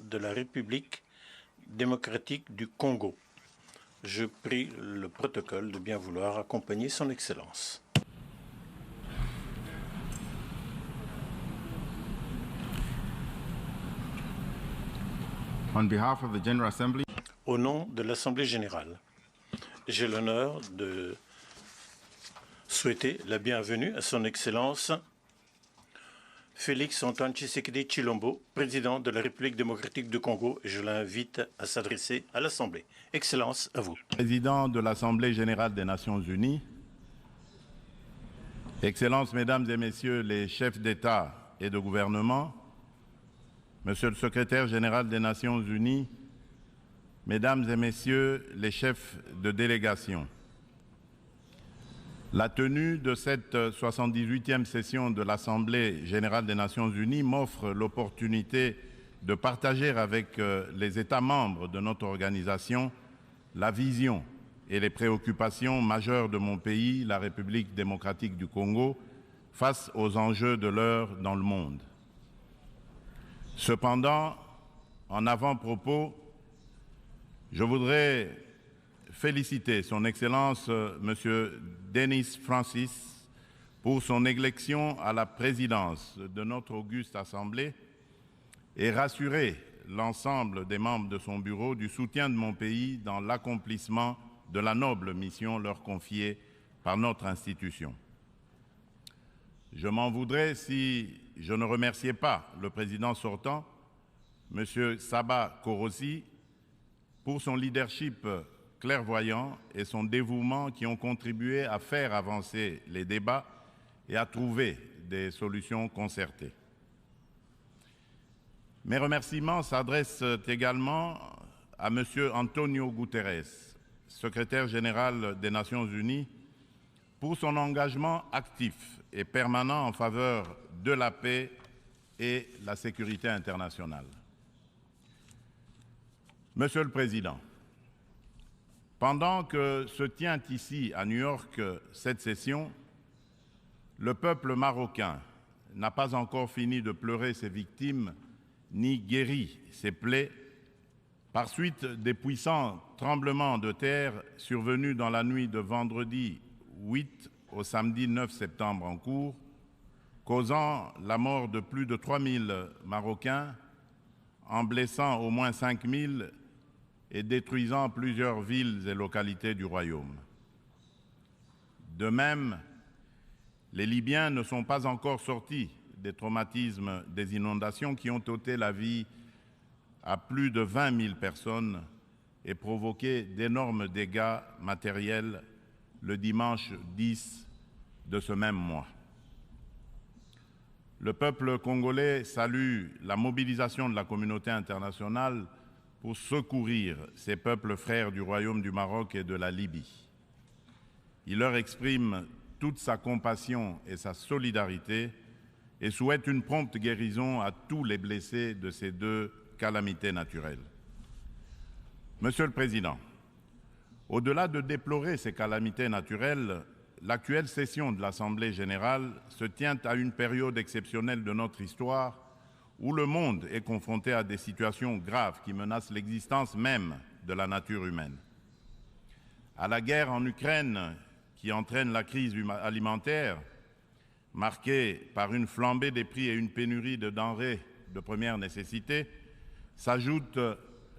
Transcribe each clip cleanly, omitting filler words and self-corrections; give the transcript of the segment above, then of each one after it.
de la République démocratique du Congo. Je prie le protocole de bien vouloir accompagner son Excellence. On behalf of the General Assembly, Au nom de l'Assemblée générale, j'ai l'honneur de souhaiter la bienvenue à son Excellence Félix Antoine Tshisekedi Tshilombo, président de la République démocratique du Congo, et je l'invite à s'adresser à l'Assemblée. Excellence, à vous. président de l'Assemblée générale des Nations unies, Excellences, Mesdames et Messieurs les chefs d'État et de gouvernement, Monsieur le secrétaire général des Nations unies, Mesdames et Messieurs les chefs de délégation, la tenue de cette 78e session de l'Assemblée générale des Nations unies m'offre l'opportunité de partager avec les États membres de notre organisation la vision et les préoccupations majeures de mon pays, la République démocratique du Congo, face aux enjeux de l'heure dans le monde. Cependant, en avant-propos, je voudrais féliciter son Excellence M. Denis Francis pour son élection à la présidence de notre auguste Assemblée et rassurer l'ensemble des membres de son bureau du soutien de mon pays dans l'accomplissement de la noble mission leur confiée par notre institution. Je m'en voudrais si je ne remerciais pas le président sortant, M. Saba Korosi, pour son leadership clairvoyant et son dévouement qui ont contribué à faire avancer les débats et à trouver des solutions concertées. Mes remerciements s'adressent également à M. Antonio Guterres, secrétaire général des Nations unies, pour son engagement actif et permanent en faveur de la paix et la sécurité internationale. Monsieur le Président, pendant que se tient ici à New York cette session, le peuple marocain n'a pas encore fini de pleurer ses victimes ni guéri ses plaies par suite des puissants tremblements de terre survenus dans la nuit de vendredi 8 au samedi 9 septembre en cours, causant la mort de plus de 3000 Marocains, en blessant au moins 5000 et détruisant plusieurs villes et localités du royaume. De même, les Libyens ne sont pas encore sortis des traumatismes des inondations qui ont ôté la vie à plus de 20 000 personnes et provoqué d'énormes dégâts matériels le dimanche 10 de ce même mois. Le peuple congolais salue la mobilisation de la communauté internationale pour secourir ces peuples frères du Royaume du Maroc et de la Libye. Il leur exprime toute sa compassion et sa solidarité et souhaite une prompte guérison à tous les blessés de ces deux calamités naturelles. Monsieur le Président, au-delà de déplorer ces calamités naturelles, l'actuelle session de l'Assemblée générale se tient à une période exceptionnelle de notre histoire où le monde est confronté à des situations graves qui menacent l'existence même de la nature humaine. À la guerre en Ukraine, qui entraîne la crise alimentaire, marquée par une flambée des prix et une pénurie de denrées de première nécessité, s'ajoute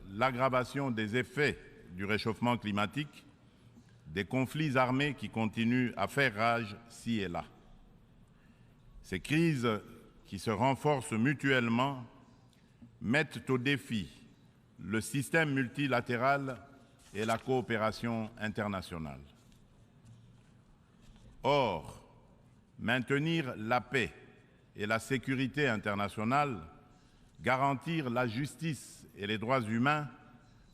l'aggravation des effets du réchauffement climatique, des conflits armés qui continuent à faire rage ci et là. Ces crises qui se renforcent mutuellement mettent au défi le système multilatéral et la coopération internationale. Or, maintenir la paix et la sécurité internationale, garantir la justice et les droits humains,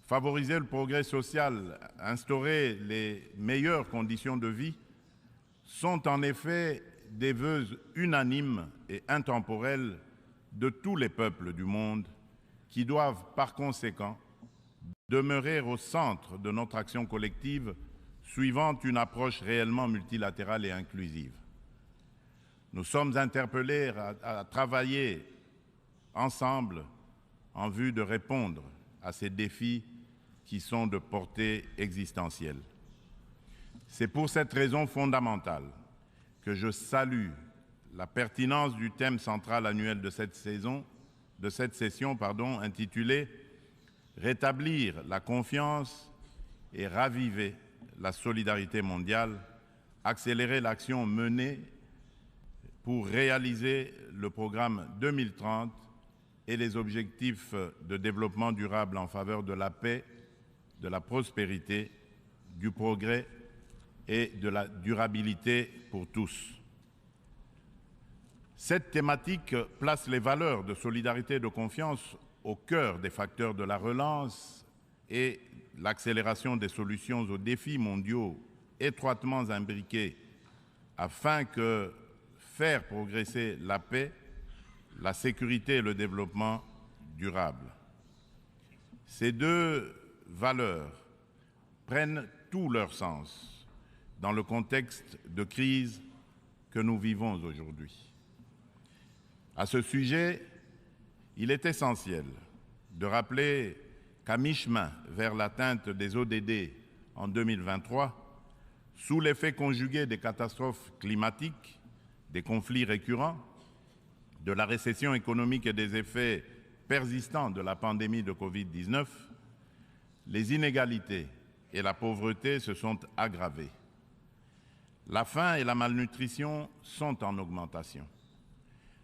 favoriser le progrès social, instaurer les meilleures conditions de vie, sont en effet des vœux unanimes et intemporels de tous les peuples du monde qui doivent par conséquent demeurer au centre de notre action collective suivant une approche réellement multilatérale et inclusive. Nous sommes interpellés à travailler ensemble en vue de répondre à ces défis qui sont de portée existentielle. C'est pour cette raison fondamentale que je salue la pertinence du thème central annuel de cette session, intitulé « Rétablir la confiance et raviver la solidarité mondiale, accélérer l'action menée pour réaliser le programme 2030 et les objectifs de développement durable en faveur de la paix, de la prospérité, du progrès et de la durabilité pour tous. » Cette thématique place les valeurs de solidarité et de confiance au cœur des facteurs de la relance et l'accélération des solutions aux défis mondiaux étroitement imbriqués afin que faire progresser la paix, la sécurité et le développement durable. Ces deux valeurs prennent tout leur sens dans le contexte de crise que nous vivons aujourd'hui. À ce sujet, il est essentiel de rappeler qu'à mi-chemin vers l'atteinte des ODD en 2023, sous l'effet conjugué des catastrophes climatiques, des conflits récurrents, de la récession économique et des effets persistants de la pandémie de Covid-19, les inégalités et la pauvreté se sont aggravées. La faim et la malnutrition sont en augmentation.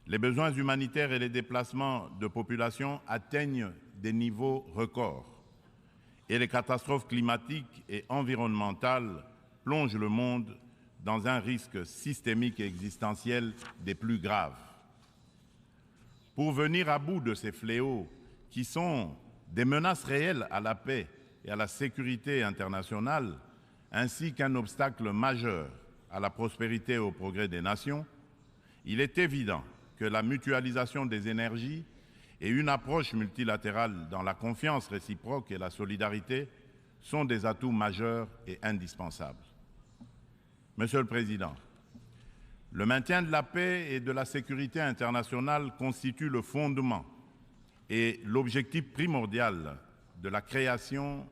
Les besoins humanitaires et les déplacements de population atteignent des niveaux records. Et les catastrophes climatiques et environnementales plongent le monde dans un risque systémique et existentiel des plus graves. Pour venir à bout de ces fléaux qui sont des menaces réelles à la paix et à la sécurité internationale, ainsi qu'un obstacle majeur à la prospérité et au progrès des nations, il est évident que la mutualisation des énergies et une approche multilatérale dans la confiance réciproque et la solidarité sont des atouts majeurs et indispensables. Monsieur le Président, le maintien de la paix et de la sécurité internationale constitue le fondement et l'objectif primordial de la création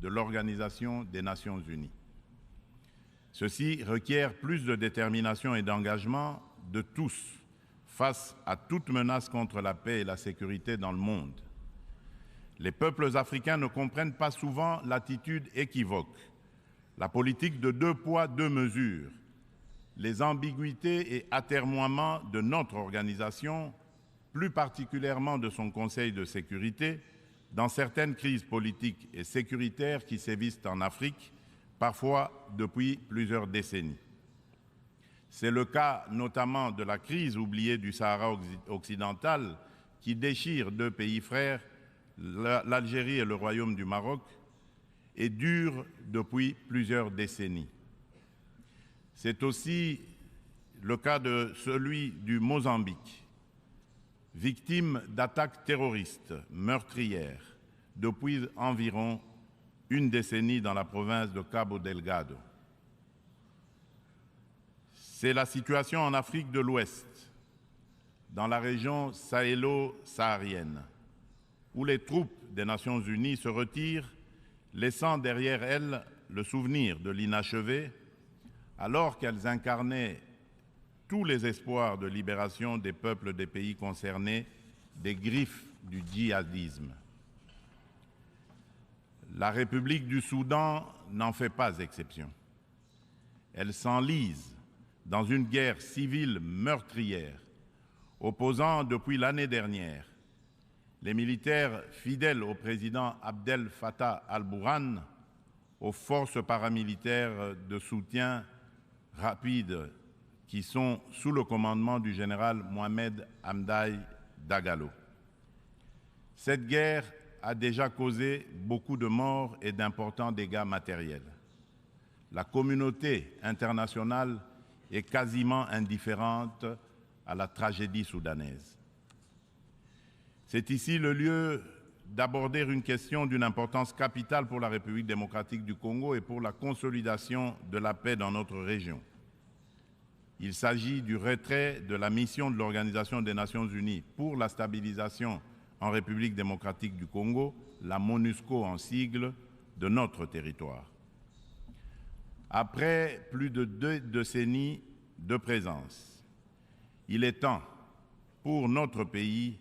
de l'Organisation des Nations Unies. Ceci requiert plus de détermination et d'engagement de tous face à toute menace contre la paix et la sécurité dans le monde. Les peuples africains ne comprennent pas souvent l'attitude équivoque, la politique de 2 poids, 2 mesures, les ambiguïtés et atermoiements de notre organisation, plus particulièrement de son Conseil de sécurité, dans certaines crises politiques et sécuritaires qui sévissent en Afrique, parfois depuis plusieurs décennies. C'est le cas notamment de la crise oubliée du Sahara occidental qui déchire 2 pays frères, l'Algérie et le Royaume du Maroc, et dure depuis plusieurs décennies. C'est aussi le cas de celui du Mozambique, victime d'attaques terroristes meurtrières depuis environ une décennie dans la province de Cabo Delgado. C'est la situation en Afrique de l'Ouest, dans la région sahélo-saharienne, où les troupes des Nations Unies se retirent, laissant derrière elles le souvenir de l'inachevé, alors qu'elles incarnaient tous les espoirs de libération des peuples des pays concernés des griffes du djihadisme. La République du Soudan n'en fait pas exception. Elle s'enlise dans une guerre civile meurtrière, opposant depuis l'année dernière les militaires fidèles au président Abdel Fattah al-Burhan aux forces paramilitaires de soutien rapide qui sont sous le commandement du général Mohamed Hamdani Dagalo. Cette guerre a déjà causé beaucoup de morts et d'importants dégâts matériels. La communauté internationale est quasiment indifférente à la tragédie soudanaise. C'est ici le lieu d'aborder une question d'une importance capitale pour la République démocratique du Congo et pour la consolidation de la paix dans notre région. Il s'agit du retrait de la mission de l'Organisation des Nations Unies pour la stabilisation en République démocratique du Congo, la MONUSCO en sigle, de notre territoire. Après plus de 2 décennies de présence, il est temps pour notre pays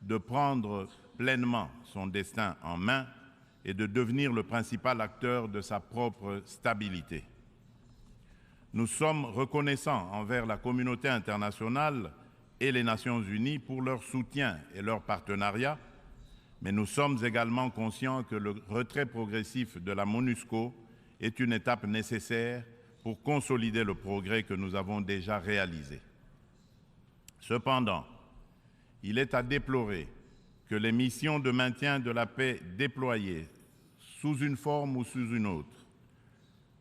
de prendre pleinement son destin en main et de devenir le principal acteur de sa propre stabilité. Nous sommes reconnaissants envers la communauté internationale et les Nations Unies pour leur soutien et leur partenariat, mais nous sommes également conscients que le retrait progressif de la MONUSCO est une étape nécessaire pour consolider le progrès que nous avons déjà réalisé. Cependant, il est à déplorer que les missions de maintien de la paix déployées sous une forme ou sous une autre,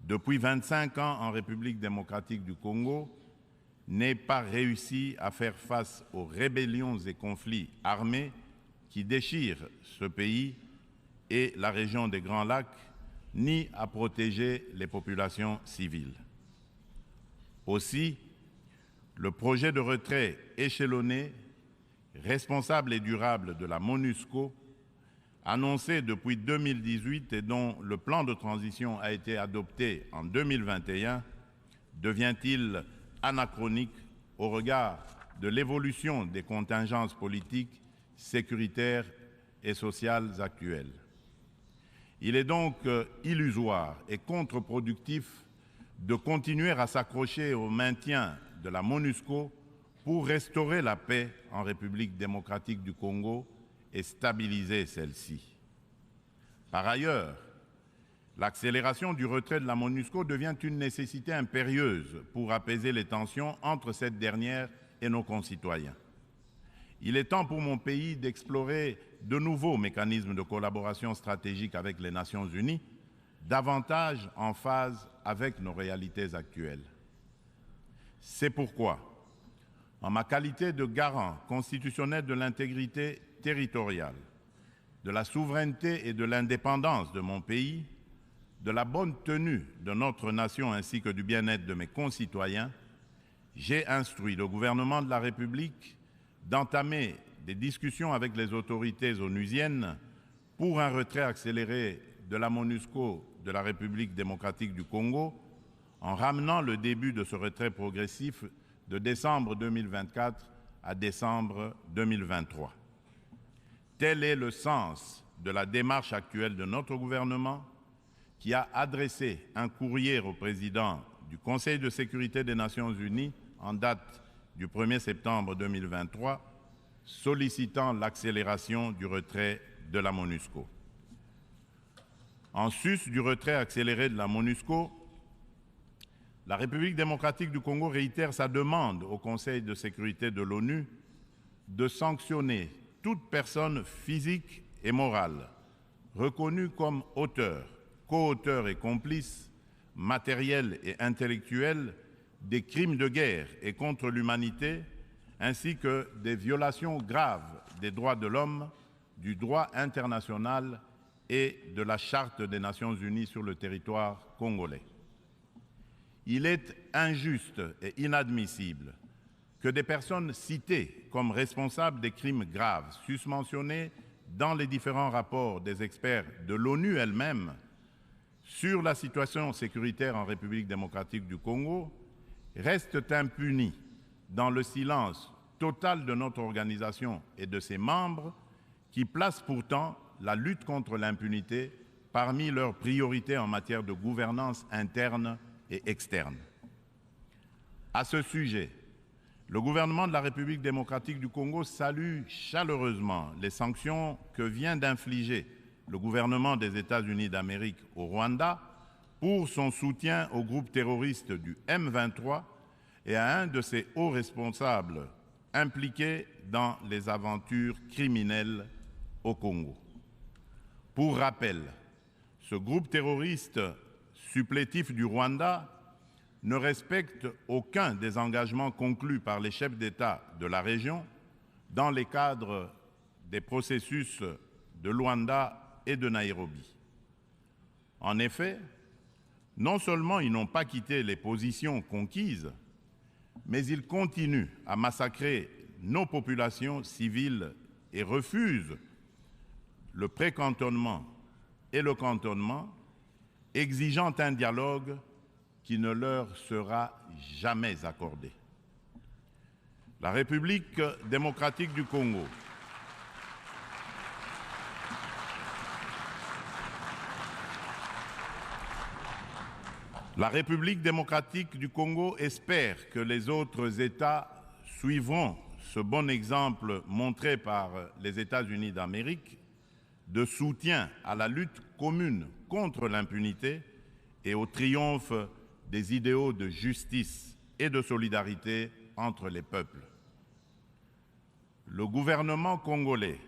depuis 25 ans en République démocratique du Congo, n'aient pas réussi à faire face aux rébellions et conflits armés qui déchirent ce pays et la région des Grands Lacs, ni à protéger les populations civiles. Aussi, le projet de retrait échelonné, responsable et durable de la MONUSCO, annoncé depuis 2018 et dont le plan de transition a été adopté en 2021, devient-il anachronique au regard de l'évolution des contingences politiques, sécuritaires et sociales actuelles. Il est donc illusoire et contre-productif de continuer à s'accrocher au maintien de la MONUSCO pour restaurer la paix en République démocratique du Congo et stabiliser celle-ci. Par ailleurs, l'accélération du retrait de la MONUSCO devient une nécessité impérieuse pour apaiser les tensions entre cette dernière et nos concitoyens. Il est temps pour mon pays d'explorer de nouveaux mécanismes de collaboration stratégique avec les Nations Unies, davantage en phase avec nos réalités actuelles. C'est pourquoi, en ma qualité de garant constitutionnel de l'intégrité territoriale, de la souveraineté et de l'indépendance de mon pays, de la bonne tenue de notre nation ainsi que du bien-être de mes concitoyens, j'ai instruit le gouvernement de la République d'entamer des discussions avec les autorités onusiennes pour un retrait accéléré de la MONUSCO de la République démocratique du Congo, en ramenant le début de ce retrait progressif de décembre 2024 à décembre 2023. Tel est le sens de la démarche actuelle de notre gouvernement, qui a adressé un courrier au président du Conseil de sécurité des Nations Unies en date du 1er septembre 2023, sollicitant l'accélération du retrait de la MONUSCO. En sus du retrait accéléré de la MONUSCO, la République démocratique du Congo réitère sa demande au Conseil de sécurité de l'ONU de sanctionner toute personne physique et morale reconnue comme auteur, co-auteur et complice, matériel et intellectuel des crimes de guerre et contre l'humanité, ainsi que des violations graves des droits de l'homme, du droit international et de la Charte des Nations Unies sur le territoire congolais. Il est injuste et inadmissible que des personnes citées comme responsables des crimes graves susmentionnés dans les différents rapports des experts de l'ONU elle-même sur la situation sécuritaire en République démocratique du Congo restent impunis dans le silence total de notre organisation et de ses membres qui placent pourtant la lutte contre l'impunité parmi leurs priorités en matière de gouvernance interne et externe. À ce sujet, le gouvernement de la République démocratique du Congo salue chaleureusement les sanctions que vient d'infliger le gouvernement des États-Unis d'Amérique au Rwanda pour son soutien au groupe terroriste du M23 et à un de ses hauts responsables impliqués dans les aventures criminelles au Congo. Pour rappel, ce groupe terroriste supplétif du Rwanda ne respecte aucun des engagements conclus par les chefs d'État de la région dans les cadres des processus de Luanda et de Nairobi. En effet, non seulement ils n'ont pas quitté les positions conquises, mais ils continuent à massacrer nos populations civiles et refusent le précantonnement et le cantonnement, exigeant un dialogue qui ne leur sera jamais accordé. La République démocratique du Congo espère que les autres États suivront ce bon exemple montré par les États-Unis d'Amérique de soutien à la lutte commune contre l'impunité et au triomphe des idéaux de justice et de solidarité entre les peuples. Le gouvernement congolais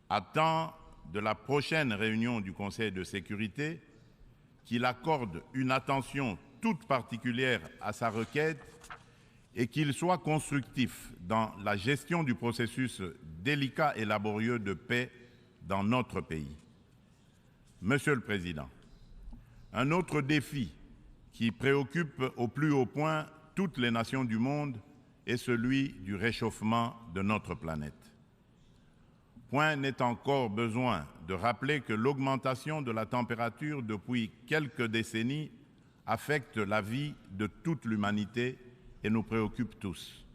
attend de la prochaine réunion du Conseil de sécurité qu'il accorde une attention toute particulière à sa requête et qu'il soit constructif dans la gestion du processus délicat et laborieux de paix dans notre pays. Monsieur le Président, un autre défi qui préoccupe au plus haut point toutes les nations du monde est celui du réchauffement de notre planète. Point n'est encore besoin de rappeler que l'augmentation de la température depuis quelques décennies affecte la vie de toute l'humanité et nous préoccupe tous.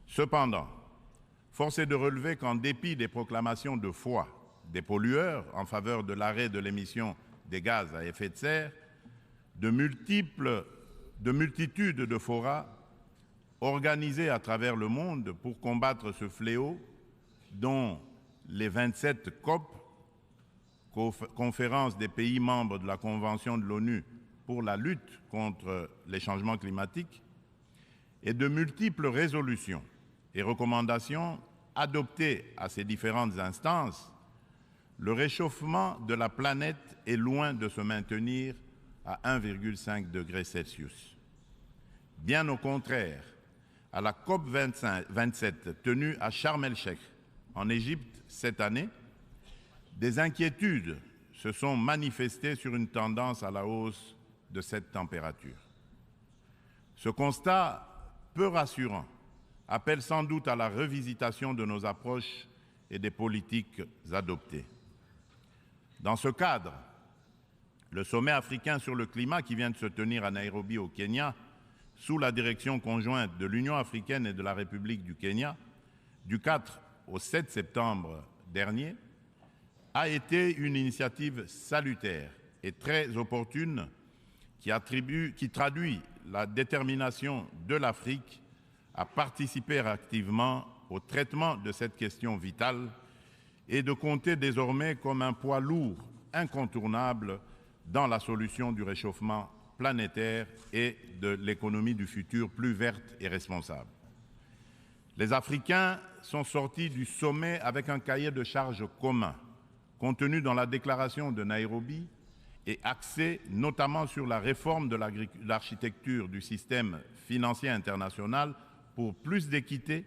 Cependant, force est de relever qu'en dépit des proclamations de foi des pollueurs en faveur de l'arrêt de l'émission des gaz à effet de serre, de multitudes de forats organisés à travers le monde pour combattre ce fléau, dont les 27 COP, conférence des pays membres de la Convention de l'ONU pour la lutte contre les changements climatiques, et de multiples résolutions et recommandations adoptées à ces différentes instances, le réchauffement de la planète est loin de se maintenir à 1,5 degré Celsius. Bien au contraire, à la COP 27 tenue à Sharm el-Sheikh, en Égypte cette année, des inquiétudes se sont manifestées sur une tendance à la hausse de cette température. Ce constat peu rassurant appelle sans doute à la revisitation de nos approches et des politiques adoptées. Dans ce cadre, le sommet africain sur le climat qui vient de se tenir à Nairobi au Kenya, sous la direction conjointe de l'Union africaine et de la République du Kenya, du 4 au 7 septembre dernier, a été une initiative salutaire et très opportune qui traduit la détermination de l'Afrique à participer activement au traitement de cette question vitale et de compter désormais comme un poids lourd incontournable dans la solution du réchauffement planétaire et de l'économie du futur plus verte et responsable. Les Africains sont sortis du sommet avec un cahier de charges commun, contenu dans la déclaration de Nairobi et axé notamment sur la réforme de l'architecture du système financier international pour plus d'équité,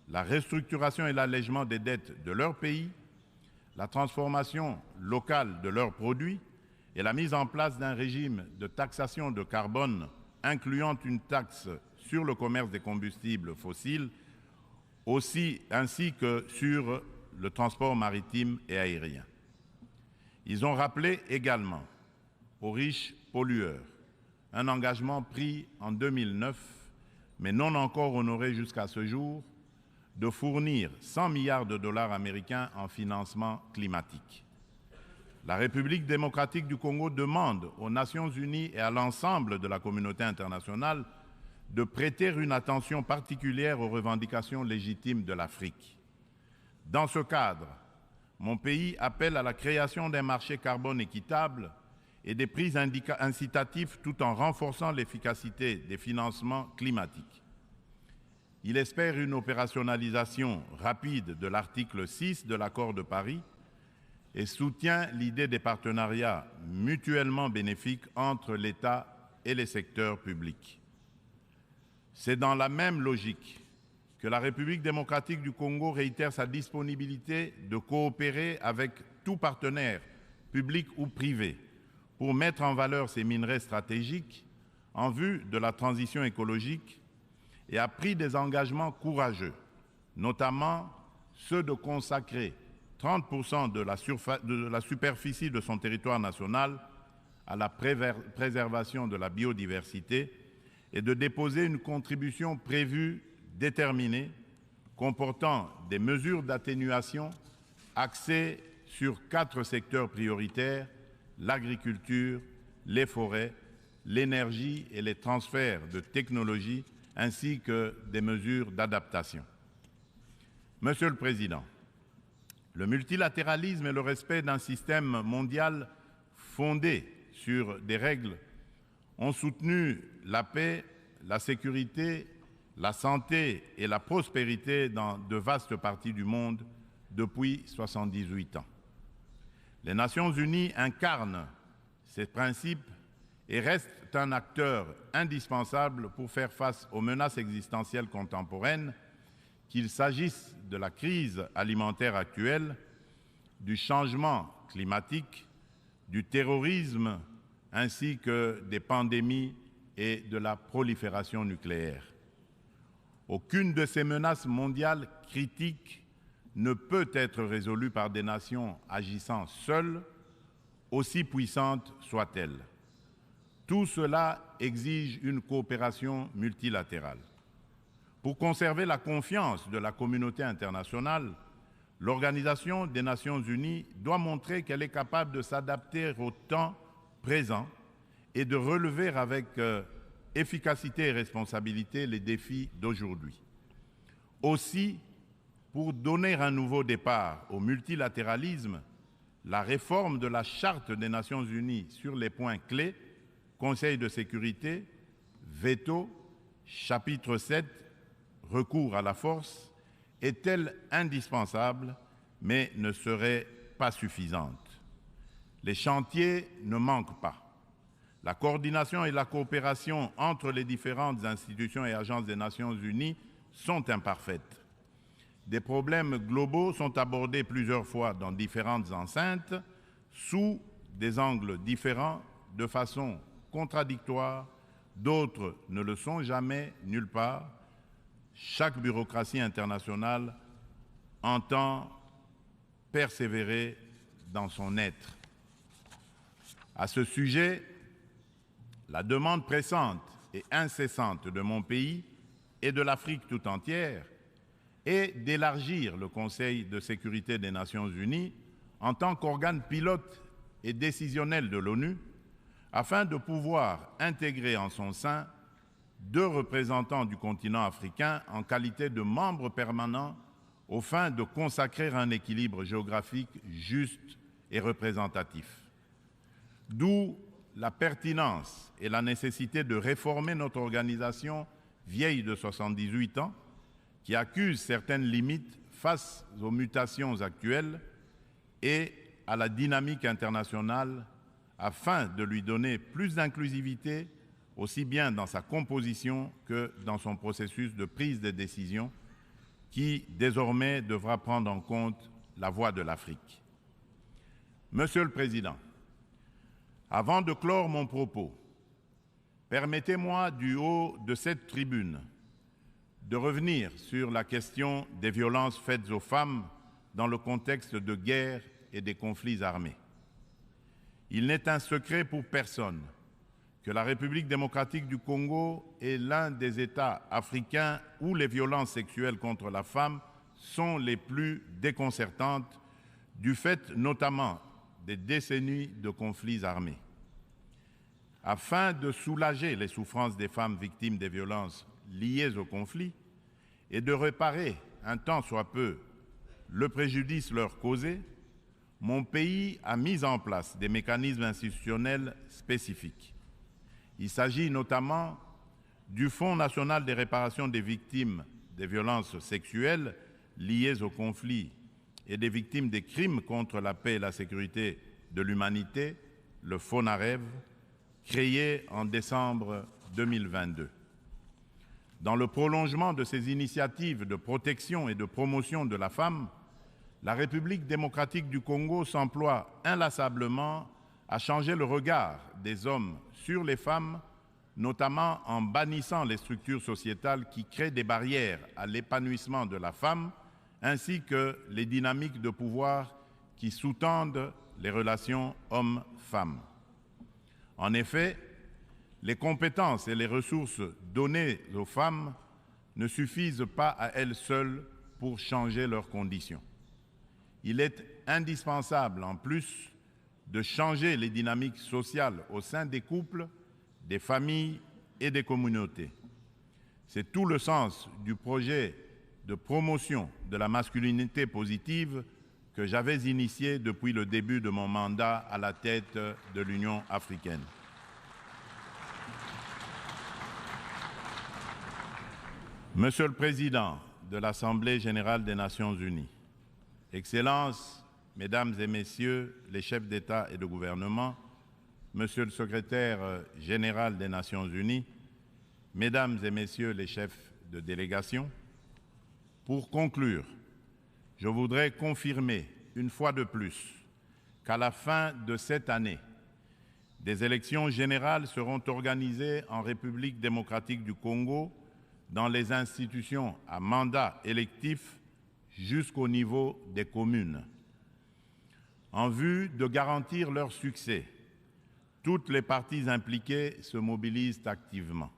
la restructuration et l'allègement des dettes de leur pays, la transformation locale de leurs produits et la mise en place d'un régime de taxation de carbone incluant une taxe sur le commerce des combustibles fossiles, ainsi que sur le transport maritime et aérien. Ils ont rappelé également aux riches pollueurs un engagement pris en 2009, mais non encore honoré jusqu'à ce jour, de fournir 100 milliards de dollars américains en financement climatique. La République démocratique du Congo demande aux Nations unies et à l'ensemble de la communauté internationale de prêter une attention particulière aux revendications légitimes de l'Afrique. Dans ce cadre, mon pays appelle à la création d'un marché carbone équitable et des prix incitatifs tout en renforçant l'efficacité des financements climatiques. Il espère une opérationnalisation rapide de l'article 6 de l'accord de Paris et soutient l'idée des partenariats mutuellement bénéfiques entre l'État et les secteurs publics. C'est dans la même logique que la République démocratique du Congo réitère sa disponibilité de coopérer avec tout partenaire, public ou privé, pour mettre en valeur ces minerais stratégiques en vue de la transition écologique et a pris des engagements courageux, notamment ceux de consacrer 30% de la superficie de son territoire national à la préservation de la biodiversité et de déposer une contribution prévue déterminée comportant des mesures d'atténuation axées sur 4 secteurs prioritaires: l'agriculture, les forêts, l'énergie et les transferts de technologies, ainsi que des mesures d'adaptation. Monsieur le Président, le multilatéralisme et le respect d'un système mondial fondé sur des règles ont soutenu la paix, la sécurité, la santé et la prospérité dans de vastes parties du monde depuis 78 ans. Les Nations Unies incarnent ces principes et restent un acteur indispensable pour faire face aux menaces existentielles contemporaines, qu'il s'agisse de la crise alimentaire actuelle, du changement climatique, du terrorisme, ainsi que des pandémies et de la prolifération nucléaire. Aucune de ces menaces mondiales critiques ne peut être résolue par des nations agissant seules, aussi puissantes soient-elles. Tout cela exige une coopération multilatérale. Pour conserver la confiance de la communauté internationale, l'Organisation des Nations Unies doit montrer qu'elle est capable de s'adapter au temps présent et de relever avec efficacité et responsabilité les défis d'aujourd'hui. Aussi, pour donner un nouveau départ au multilatéralisme, la réforme de la Charte des Nations Unies sur les points clés, Conseil de sécurité, veto, chapitre 7, recours à la force, est-elle indispensable, mais ne serait pas suffisante. Les chantiers ne manquent pas. La coordination et la coopération entre les différentes institutions et agences des Nations Unies sont imparfaites. Des problèmes globaux sont abordés plusieurs fois dans différentes enceintes, sous des angles différents, de façon contradictoire. D'autres ne le sont jamais, nulle part. Chaque bureaucratie internationale entend persévérer dans son être. À ce sujet, la demande pressante et incessante de mon pays et de l'Afrique tout entière est d'élargir le Conseil de sécurité des Nations Unies en tant qu'organe pilote et décisionnel de l'ONU, afin de pouvoir intégrer en son sein 2 représentants du continent africain en qualité de membres permanents aux fins de consacrer un équilibre géographique juste et représentatif. D'où la pertinence et la nécessité de réformer notre organisation vieille de 78 ans, qui accuse certaines limites face aux mutations actuelles et à la dynamique internationale, afin de lui donner plus d'inclusivité, aussi bien dans sa composition que dans son processus de prise de décision, qui désormais devra prendre en compte la voix de l'Afrique. Monsieur le Président, avant de clore mon propos, permettez-moi du haut de cette tribune de revenir sur la question des violences faites aux femmes dans le contexte de guerre et des conflits armés. Il n'est un secret pour personne que la République démocratique du Congo est l'un des États africains où les violences sexuelles contre la femme sont les plus déconcertantes, du fait notamment des décennies de conflits armés. Afin de soulager les souffrances des femmes victimes des violences liées au conflit et de réparer, un tant soit peu, le préjudice leur causé, mon pays a mis en place des mécanismes institutionnels spécifiques. Il s'agit notamment du Fonds national des réparations des victimes des violences sexuelles liées au conflit et des victimes des crimes contre la paix et la sécurité de l'humanité, le FONAREV, créé en décembre 2022. Dans le prolongement de ces initiatives de protection et de promotion de la femme, la République démocratique du Congo s'emploie inlassablement à changer le regard des hommes sur les femmes, notamment en bannissant les structures sociétales qui créent des barrières à l'épanouissement de la femme, ainsi que les dynamiques de pouvoir qui sous-tendent les relations hommes-femmes. En effet, les compétences et les ressources données aux femmes ne suffisent pas à elles seules pour changer leurs conditions. Il est indispensable, en plus, de changer les dynamiques sociales au sein des couples, des familles et des communautés. C'est tout le sens du projet de promotion de la masculinité positive que j'avais initié depuis le début de mon mandat à la tête de l'Union africaine. Monsieur le Président de l'Assemblée générale des Nations unies, Excellences, Mesdames et Messieurs les chefs d'État et de gouvernement, Monsieur le Secrétaire général des Nations unies, Mesdames et Messieurs les chefs de délégation, pour conclure, je voudrais confirmer une fois de plus qu'à la fin de cette année, des élections générales seront organisées en République démocratique du Congo dans les institutions à mandat électif jusqu'au niveau des communes. En vue de garantir leur succès, toutes les parties impliquées se mobilisent activement.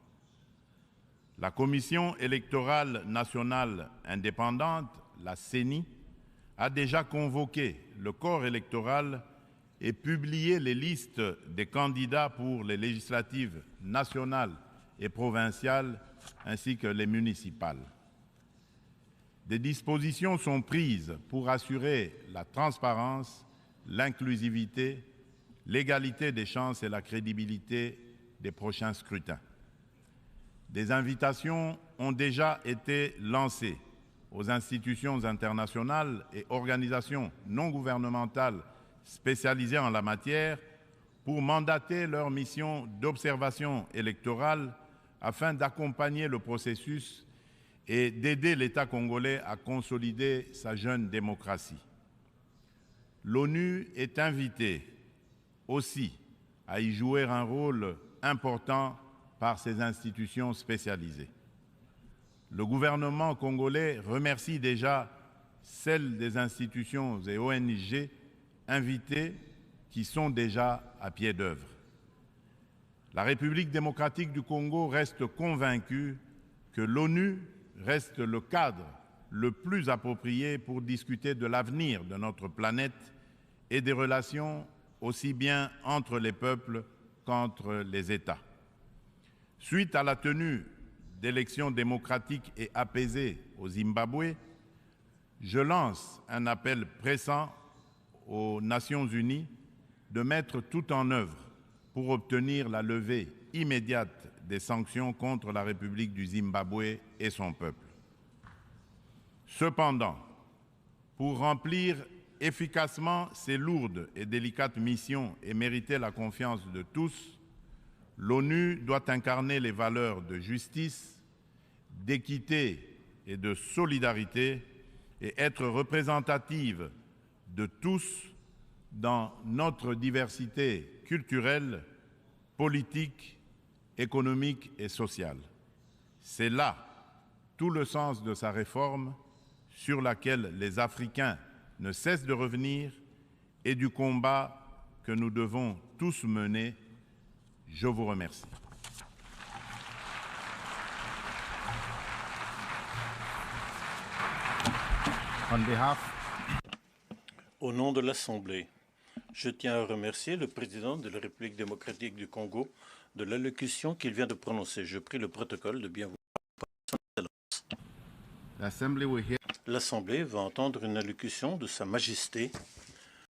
La Commission électorale nationale indépendante, la CENI, a déjà convoqué le corps électoral et publié les listes des candidats pour les législatives nationales et provinciales ainsi que les municipales. Des dispositions sont prises pour assurer la transparence, l'inclusivité, l'égalité des chances et la crédibilité des prochains scrutins. Des invitations ont déjà été lancées aux institutions internationales et organisations non gouvernementales spécialisées en la matière pour mandater leur mission d'observation électorale afin d'accompagner le processus et d'aider l'État congolais à consolider sa jeune démocratie. L'ONU est invitée aussi à y jouer un rôle important par ses institutions spécialisées. Le gouvernement congolais remercie déjà celles des institutions et ONG invitées qui sont déjà à pied d'œuvre. La République démocratique du Congo reste convaincue que l'ONU reste le cadre le plus approprié pour discuter de l'avenir de notre planète et des relations aussi bien entre les peuples qu'entre les États. Suite à la tenue d'élections démocratiques et apaisées au Zimbabwe, je lance un appel pressant aux Nations unies de mettre tout en œuvre pour obtenir la levée immédiate des sanctions contre la République du Zimbabwe et son peuple. Cependant, pour remplir efficacement ces lourdes et délicates missions et mériter la confiance de tous, l'ONU doit incarner les valeurs de justice, d'équité et de solidarité et être représentative de tous dans notre diversité culturelle, politique, économique et sociale. C'est là tout le sens de sa réforme sur laquelle les Africains ne cessent de revenir et du combat que nous devons tous mener. Je vous remercie. Au nom de l'Assemblée, je tiens à remercier le président de la République démocratique du Congo de l'allocution qu'il vient de prononcer. Je prie le protocole de bien vouloir son Excellence. L'Assemblée va entendre une allocution de Sa Majesté